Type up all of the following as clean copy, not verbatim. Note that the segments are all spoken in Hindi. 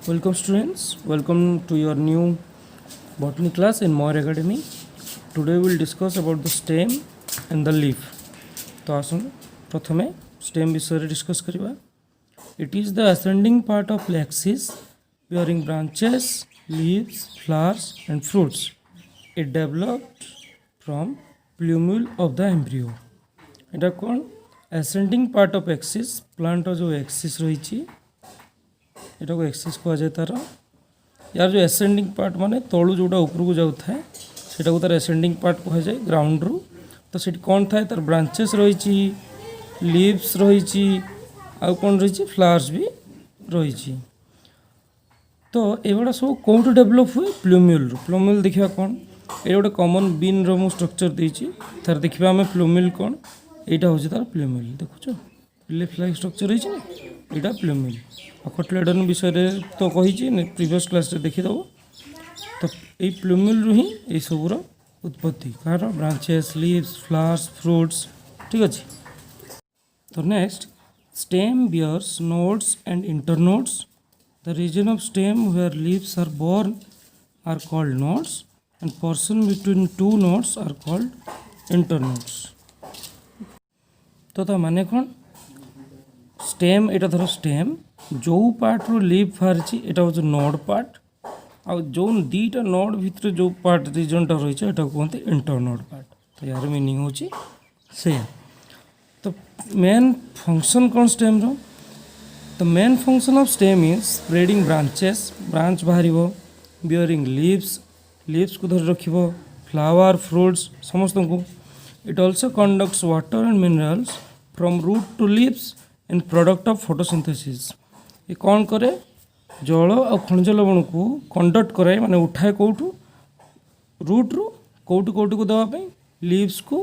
Welcome students, welcome to your new botany class in Moir Academy. Today we will discuss about the stem and the leaf. तो आसन प्रथमे stem विषय डिस्कस करिबा. It is the ascending part of axis bearing branches, leaves, flowers and fruits. It developed from plumule of the embryo. Etah cone ascending part of axis plant जो axis रही एटा को एक्सिस कह जाए तार यार जो एसेंडिंग पार्ट माने तलू जोटा ऊपर को जाऊ थाए सेटा को तार एसेंडिंग पार्ट कह जाए ग्राउंड रु तो सेठी कौन थाए तार ब्रांचेस रही लीव्स रही आउ कौन रही फ्लावर्स भी रही तो एगुड़ा सब कौट डेभलप हुए प्लूम्यूल देखा कौन ये गोटे कॉमन बीन रो स्ट्रक्चर देती तार देखा आम प्लूम्यूल कौन यहाँ हूँ तार प्लूम्यूल देखुच लिफ लाइक स्ट्रक्चर यहाँ प्लूम्यूल कोटलेडन विषय तो कही प्रीवियस क्लास रे देखीदेव तो ये प्लूम्यूल ही ये सबूर उत्पत्ति कार ब्रांचेस लीव्स फ्लावर्स फ्रूट्स ठीक अच्छे. तो next stem bears nodes and internodes. The region of stem where leaves are borne are called nodes and portion between two nodes are called internodes. तो माने कौन स्टेम एटा धर स्टेम जो पार्ट रो लीफ बाहरी एटा हूँ नोड पार्ट आ जो दीटा नोड भितर जो पार्ट रिजनटा रही है कहते इंटरनोड पार्ट. तो यार मीनिंग होची से तो मेन फंक्शन कौन स्टेम रो तो main function of stem is spreading branches branch बाहर बियरिंग लीव्स को धर रख फ्लावर फ्रूट्स समस्त को. It also conducts water and minerals from root to leaves in product of photosynthesis. ये कौन करे जल और खनिज लवण को कंडक्ट कराए माने उठाए कौटू रूट रु कौटू कौटू को देवाई लीव्स को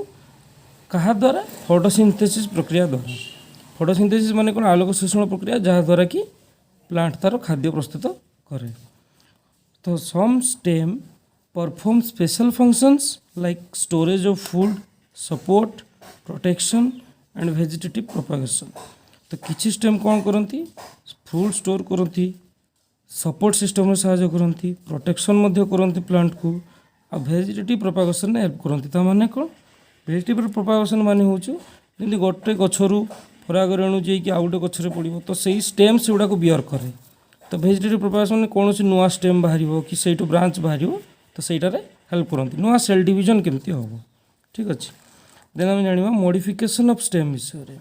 कहा द्वारा फोटोसिंथेसिस प्रक्रिया द्वारा. फोटोसिंथेसिस माने कौन आलोक शोषण प्रक्रिया जहाँ द्वारा कि प्लांट तार खाद्य प्रस्तुत करे. तो some stem perform special functions like storage of food support protection and vegetative propagation. तो किसी स्टेम कौन करती फूड स्टोर करती सपोर्ट सिस्टम में साहाय्य करती प्रोटेक्शन करती प्लांट को आ वेजिटेटिव प्रोपागेशन हेल्प करती. तो माने कौन वेजिटेटिव प्रोपागेशन माने हूँ जमी गोटे गचरू परागरेणु जी आउ गोटे गचर पड़ो तो सही स्टेम से गुड़ा बियर करे. तो वेजिटेटिव प्रोपागेशन कौन नुआ स्टेम बाहर कि सही ब्रांच बाहर तो सहीटार हेल्प करती नुआ सेल डिविजन केमती हम ठीक अच्छे. देन आम जाना मॉडिफिकेशन ऑफ स्टेम विषय.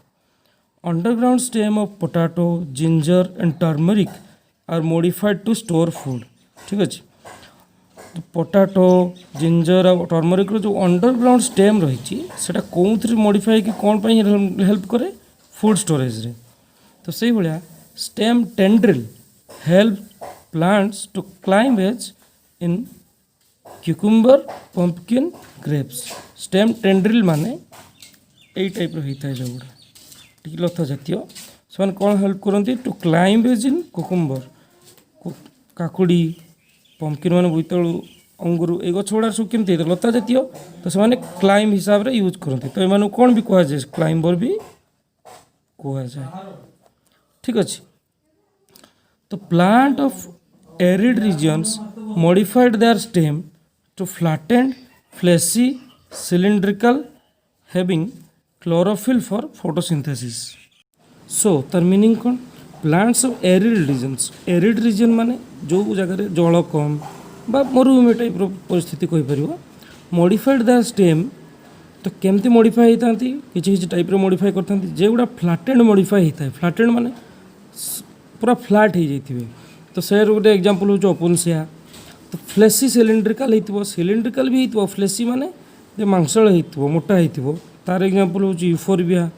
Underground stem of potato, ginger and turmeric are modified to store food. ठीक अच्छे. तो पोटाटो जिंजर और टर्मरिक जो अंडरग्राउंड स्टेम रही है कौन थी मॉडिफाई कि कौन हेल्प करे फूड स्टोरेज रे. तो सही भाया stem tendril help plants to climb as in cucumber pumpkin grapes. Stem tendril माने यही टाइप होता है जो लता जातीय से कौन हेल्प करती to climb as in cucumber काकुड़ी पंपकिन मान बोईतालु अंगूर ये गछ गुड़ा सब केमती लता जातीय तो से क्लाइंब हिसाब से यूज करती. तो ये कौन भी कह जाए क्लाइंबर भी कह जाए ठीक अच्छे. तो plant of arid regions modified their stem to flattened fleshy cylindrical having chlorophyll for photosynthesis. So तार मीनिंग कौन प्लांट्स ऑफ एरिड रीजन माने जो जगह जल कम बा मरुभूमि टाइप परिस्थिति कहीपर मॉडिफाइड द स्टेम. तो केमती मॉडिफाई होता किसी टाइप मॉडिफाई करता जो गुड़ा फ्लैटेंड मॉडिफाई होता है. फ्लैटेंड माने पूरा फ्लैट हो जाइए. तो से गोटे एग्जांपल हूँ ओपनसिया. तो फ्लेसी सिलिंड्रिकल सिलिंड्रिकल भी हो फ्लेसी माने मांसल हो मोटा हो तार एग्जांपल हूँ euphorbia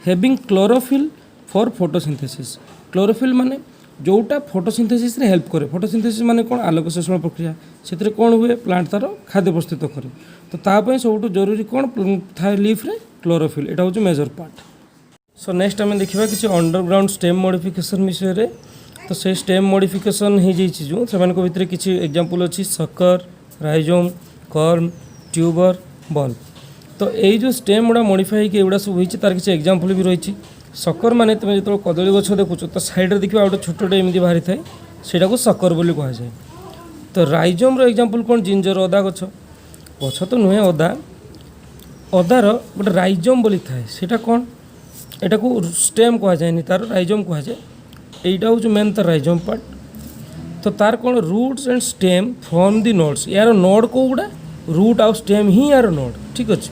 having chlorophyll for photosynthesis. Chlorophyll माने जोटा फोटोसिंथेसिस रे हेल्प करे. फोटोसिंथेसिस माने कौन आलोक शोषण प्रक्रिया से कौन हुए प्लांट तार खाद्य प्रस्तुत करे. तो तापाई सब जरूरी कौन थाए लीफ रे क्लोरोफिल एटा हूँ मेजर पार्ट. सो नेक्स्ट आम देखा किसी अंडरग्राउंड स्टेम मॉडिफिकेशन विषय. तो से स्टेम मॉडिफिकेशन हो जो से भितर किसी एग्जांपल अच्छी सकर राइजोम कर्म ट्यूबर बल्ब. तो यही जो स्टेम गुड़ा मॉडिफाई कि एगुड़ा सब होती तार किसी एग्जांपल भी रही. सकर माने तुम जो कदली गछ देखुच तो साइड रे देखिए गोटे छोटे एमती बाहरी थाए सेटा को सकर बोली कह जाए। तो राइजोम रो एग्जांपल कौन जिंजर अदा गछ गछ तो नुहे अदा अदार गोटे राइजोम बोली थाए सेटा कौन एटा को स्टेम कह जाए तार राइजोम कह जाए एटा हूँ मेन तार राइजोम पार्ट। तो तार कौन roots and stem from the nodes यार नोड को गुड़ा रूट आउ स्टेम ही यार नोड ठीक अच्छे।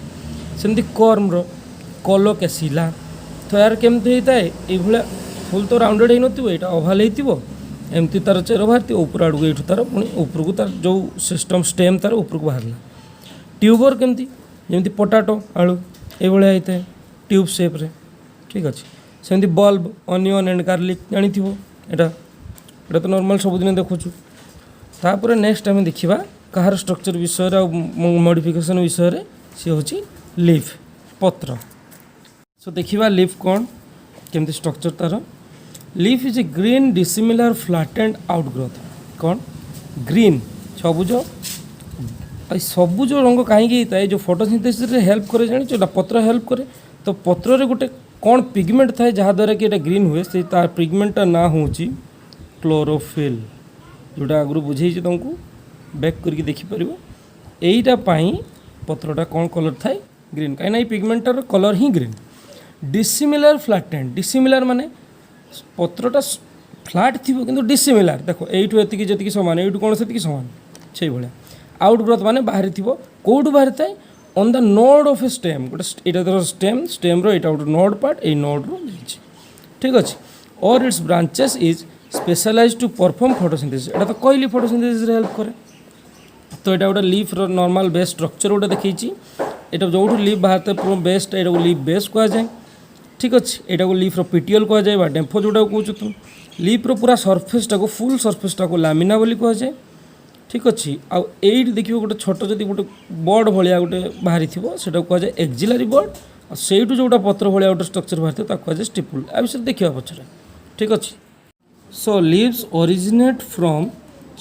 सेमती कर्म रो कोलोकेसिला तो यार केमती होता है ये फुल तो राउंडेड हो नथिबो एटा ओभाल होइतिबो एमती तार चेर बाहर ऊपर आड़ू ये तार पुणी उपरकू तार जो सिस्टम स्टेम तार उपरकू बाहरला। ट्यूबर केमती जमी पोटाटो आलू ये होता है ट्यूब शेप रे ठीक अच्छे। सेमती बल्ब अनियन एंड गार्लिक जानी एटा एटा तो नॉर्मल सबुदिन देखुचु। तापर नेक्स्ट आम देखा कहार स्ट्रक्चर विषय मॉडिफिकेशन विषय सी हूँ लीफ पत्र। सो देखा लीफ कौन केमती स्ट्रक्चर तार leaf is a green dissimilar flattened outgrowth कौन ग्रीन सबुज सबुज रंग कहीं होता है जो फोटोसिंथेसिस रे हेल्प करे जानी पत्र हेल्प करे। तो पत्र रे गोटे कौन पिगमेंट थाए जहाँद्वारा कि ग्रीन हुए से तार पिगमेंटा ना हूँ क्लोरोफिल जोटा आगु बुझे तुमको बैक करके देखिपर यहीटा पत्रटा कौन कलर थाए ग्रीन कहीं पिगमेंटार कलर ही ग्रीन। डिसिमिलर फ्लैटेंड डिसिमिलर माने पत्रटा फ्लाट थी कि डिसिमिलर देखो यू एति सामान यू कौन से सामान से भाया आउटग्रोथ माने बाहरी थी कौटू बाहरी थाए on the node of a stem गोटे यहाँ स्टेम स्टेम रो यहाँ गोटे नोड पार्ट ये नोड रो ठीक अच्छे। और its branches is specialize to perform photosynthesis एटा तो कहली फोटोसिंथेसिस रे हेल्प करे। तो यहाँ गोटे लीफ रो नॉर्मल बेस स्ट्रक्चर गोटे देखी यहाँ जो लीफ बाहर पूरा बेसटा यहाँ लीफ बेस कह जाए ठीक अच्छे। यहाँ को लीफ रो पिटियल कह जाए डेम्फो जोटा कौच तुम लीफ रो पूरा सरफेसटा को फुल सरफेसटा को लामिना बोली कह जाए ठीक अच्छे। आउ एट देखिए गोटे छोट जदि गोटे बर्ड भाया गोटे बाहरी थी से कह जाए एक्जिलरी बर्ड और सेठू जोटा पत्र भाया गोटे स्ट्रक्चर बाहर थी कह जाए स्टिपुल आ विषय देखा पचर ठीक अच्छे। So leaves originate from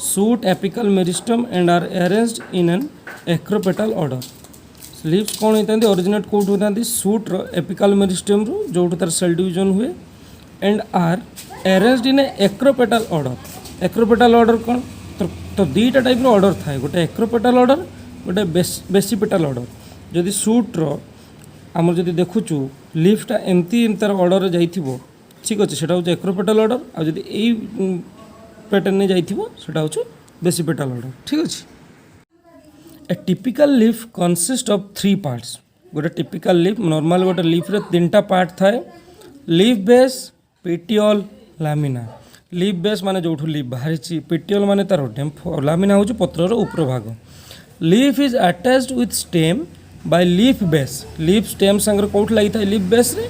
shoot apical meristem and are arranged in an acropetal order. Leaves कौन होता है ओरिजिनेट कौट होता है शूट रो एपिकल मेरिस्टम रो जो तार सेल डिवीजन हुए and are arranged in a acropetal order. Acropetal order कौन तो दुईटा टाइप रो ऑर्डर थाए गोटे एक्रोपेटल ऑर्डर गोटे बेसिपेटल ऑर्डर। जदि शूट रो आमर जदि देखुचु लीफटा एमती तार ऑर्डर जाइथिबो ठीक अच्छे सेटा हूँ एक्रोपेटल ऑर्डर आ जदि एई पैटर्न ने जाइथिबो सेटा हूँ बेसिपेटल ऑर्डर ठीक अच्छे। A typical leaf consist of 3 parts गोटे टिपिकल लीफ नॉर्मल गोटे लीफ रे 3टा पार्ट थाए leaf base petiole lamina. Leaf base माने जो लीफ बाहरी पेटियल माने तार डेम्फो लामिना हूँ पत्र ऊपर भाग। Leaf is attached with stem by leaf base leaf stem संगे कौट लगी था लीफ बेस रे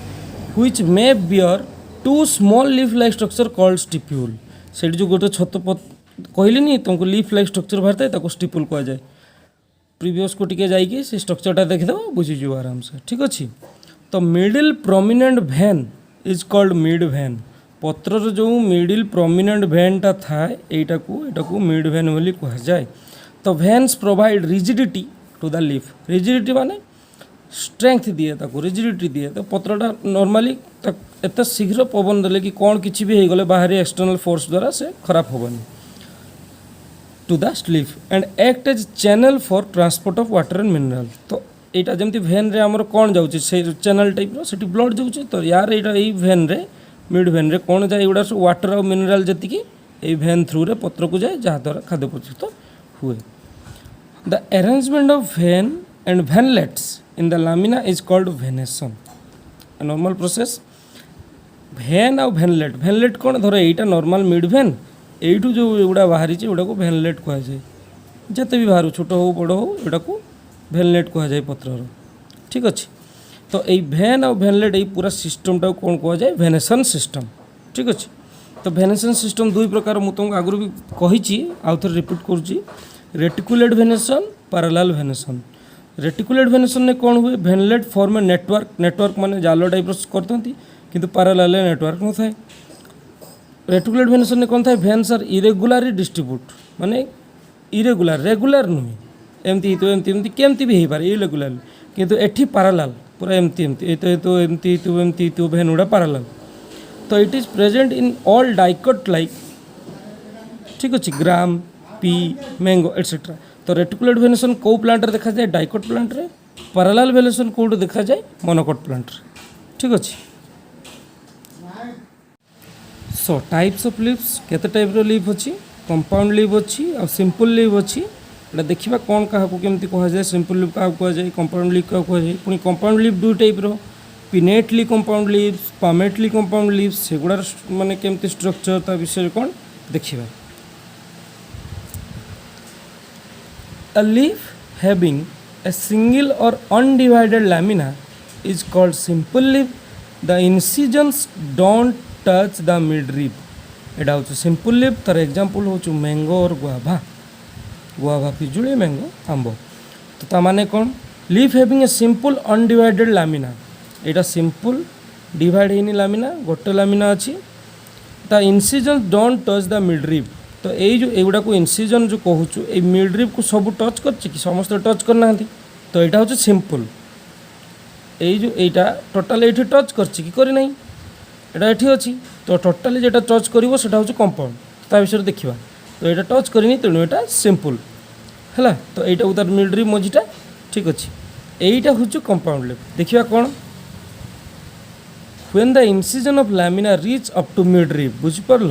which may bear 2 small leaf like structure called stipule. से जो गोटे छत कहली तुमको लीफ लाइक स्ट्रक्चर बाहर था स्टिपुल कह जाए प्रीवियस को टिके जाइए से स्ट्रक्चरटा देखिदेव बुझीज आराम से ठीक अच्छे। तो middle prominent vein is called mid vein पत्रर जो मिडिल प्रोमिनेंट भेनटा था यहाँ को मिड भेन बोली कह जाए। तो veins provide rigidity to the leaf rigidity माने स्ट्रेंथ दिए रिजिडिटी दिए तो पत्रटा नॉर्मली एत शीघ्र पवन देले कि कौन किसी भी हो गले बाहरी एक्सटर्नल फोर्स द्वारा से खराब होबनी to the leaf and act as channel for transport of water and mineral. तो यहाँ जमी भेन रे आमर कौन जाऊँच से चैनल टाइप रो सेठी ब्लड जाऊँच तो यार यहाँ भेन रे मिड भेन रे कौन जाए एगुड़ा सब वाटर और मिनरल जी ये भेन थ्रू रे पत्र को जाए जहाँद्वारा खाद्य प्रस्तुत हुए। The arrangement of vein and veinlets in the lamina is called venation normal process. Vein आउ भेनलेट भेनलेट कौन धर यहाँ नॉर्मल मिड भेन एठू जो एगुड़ा बाहरी एगुड़ा को भेनलेट कह जाए जिते भी बाहर छोट हो बड़ हो यहाँ को भेनलेट कह जाए पत्रर ठीक अच्छे। तो ये भेन और भेनलेट ये पूरा सिस्टमटा कौन कह जाए भेनेसन सिस्टम ठीक अच्छे। तो भेनेसन सिस्टम 2 प्रकार मुझे तुमको आगुरी भी कही आउ थे रिपीट करुँची रेटिकुलेट भेनेसन पैरेलल भेनेसन। रेटिकुलेट भेनेसन ने कौन हुए भेनलेट फॉर्म नेटवर्क माने जाल टाइप करते किंतु पैरेलल नेटवर्क न थाए। रेटिकुलेट भेनेसन ने कौन था भेन्स आर इरेगुलारी डिस्ट्रीब्यूट माने इरेगुलार रेगुलार नुहे एमती तो एमती केमती भी हो पारे इरेगुलार किंतु एठी पैरेलल पूरा एमती एमती तो एमती तो भेन गुड़ा पैरेलल। तो it is present in all dicot like ठीक अच्छे ग्राम पी मैंगो एटसेट्रा। तो रेटिकुलेट वेनेसन कौ प्लांट देखा जाए डाइकोट प्लांट रे, पैरेलल वेनेसन कौट देखा जाए मोनोकोट प्लांट रे, ठीक अच्छे। सो टाइप्स ऑफ लीव्स केते टाइप रो लीफ अच्छी, कंपाउंड लीफ अच्छी और सिंपल लीफ अच्छी। एटा देखिबा कौन क्या केमती कह जाए, सिंपल लीफ क्या कह जाए, कंपाउंड लीफ क्या कह जाए। पुणी कंपाउंड लीफ दुई टाइप रो, pinnately compound leaves, palmately compound leaves, सेगुड़ार माने केमती स्ट्रक्चर ता विषय कौन देखिबा। A leaf having a single or undivided lamina is called simple leaf. The incisions don't touch the midrib. एटा हूँ सिंपल लीफ। तार एग्जांपल हूँ मैंगो और गुआभा, गुआभा पिजुली मैंगो आंब। तो ता माने कौन, leaf having a simple undivided lamina, एटा सिंपल डिवाइड होनी लामिना, गोटे लामिना अच्छी। ता incision don't touch the midrib. तो यही जो एगुड़ा को इनसिजन जो कहूँ ये मिडरिब को सब टच कर समस्त टच करना। तो यहाँ हूँ सिंपल, यही जो यहाँ टोटाल ये टच करना यहाँ ये अच्छी। तो टोटाली जेटा टच कर हूँ कंपाउंड, ता विषय देखा। तो यहाँ टच करनी तेणु यहाँ सिंपल है। तो यहाँ तार मिडरिब मझीटा, ठीक अच्छे। यहीटा हूँ कंपाउंड लीफ। देखा कौन, when the incision of lamina reach up to midrib, बुझिपार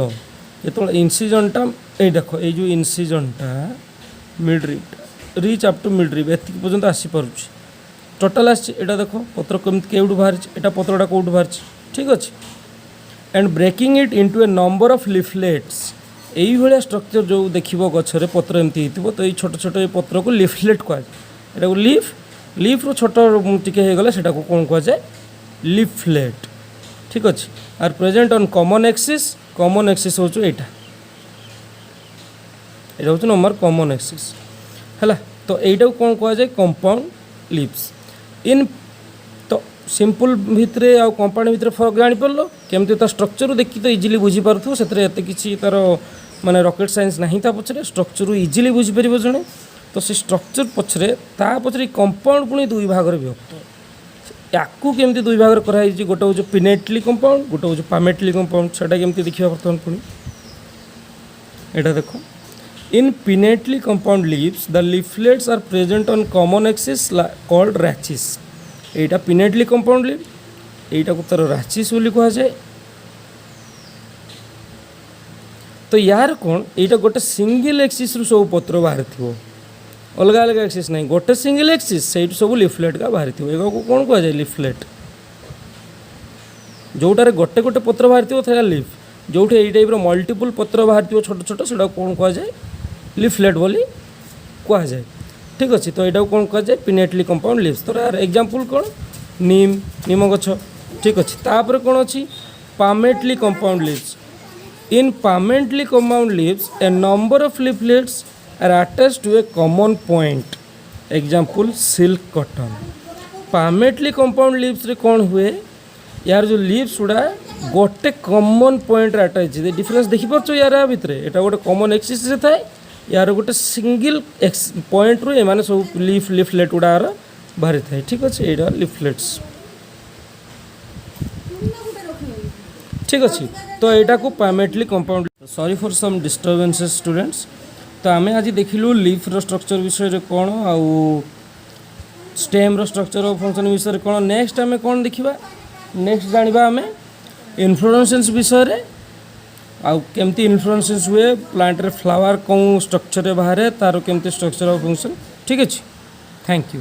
जो इनसिजनटा ये देख ये जो इनसिजनटा midrib reach up to midrib एति पर्यंत आसीपार टोटाल आटा देख पत्र कमी कौटू बाहर, यहाँ पत्रटा कौटू बाहर, ठीक अच्छे। And breaking it into a number of leaflets, यही भाया स्ट्रक्चर जो देखो गचरे पत्र एमती हो। तो ये छोट छोट पत्र को लिफलेट कहुए, यहाँ को लीफ लीफ रो छोट टिके होगला से कौन कहुए लिफलेट, ठीक अच्छे। Are present on common axis, common axis हूँ यहाँ हूँ नंबर कॉमन एक्सिस है। तो यहीटा कौन कहुए कंपाउंड लीव्स इन। तो सिंपल भितर आ कंपाउंड भितर फरक जापर केमती ता स्ट्रक्चर देखी तो इजिली बुझीपार से किसी तार माने रॉकेट साइंस नहीं ता पछरे स्ट्रक्चर इजिली बुझीपर जड़े। तो से स्ट्रक्चर पछरे ता पछरे कंपाउंड पुणी दुई भाग विभक्त, याकू केमती दुई भाग कराई, गोटे हूँ पिनेटली कंपाउंड, गोटे हूँ पामेटली कंपाउंड। से केमती देखा बर्तमान पुणी यहाँ देख, in pinnately compound leaves the leaflets are present on common axis called rachis. यहाँ पिनेटली कंपाउंड लीव, यहाँ को तार रैचिस बोली कहुए। तो यार कौन, यहाँ गोटे सिंगल एक्सिस रु सब पत्र बाहर थो, अलग अलग एक्सिस नहीं, गोटे सिंगल एक्सिस से सब लिफलेट का बाहरी थो। एगो कौन कहुए लिफलेट, जोटार गोटे गोटे पत्र बाहरी थो लीफ, जो यही टाइप मल्टीपल पत्र बाहरी थो छोट छोट से कौन कहुए लिफलेट बोली कहुए, ठीक अच्छे। तो यहाँ कौन कहुए पिनेटली कंपाउंड लीव्स। तो यार एग्जांपल कौन, नीम नीम गछ, ठीक अच्छे। तापर कौन अच्छी palmately compound leaves. In palmately compound leaves a number of leaflets are attached to a common point, example silk cotton. Palmately compound leaves रे कौन हुए, यार जो लीव्स गुड़ा गोटे कॉमन पॉइंट रे अटैच, डिफरेंस देखिपार यार भितर यहाँ गोटे कॉमन एक्सिस रे थाए, यार गोटे सिंगल पॉइंट रू एमाने सब लिफलेट गुड़ा बाहरी थाए, ठीक अच्छे। यहाँ लिफलेट्स, ठीक अच्छे। तो यहाँ को palmately compound. Sorry for some disturbances students. तो आम आज देखिलु लीफ रो स्ट्रक्चर विषय कौन आउ स्टेम रो स्ट्रक्चर और फंक्शन विषय कौन। नेक्स्ट आम कौन देखा, नेक्स्ट जाना आम इन्फ्लोरेसेंस विषय आउ केमती इन्फ्लोरेसेंस हुए, प्लांट रे फ्लावर कौन स्ट्रक्चर बाहर तार केमती स्ट्रक्चर और फंक्शन, ठीक अच्छे। Thank you.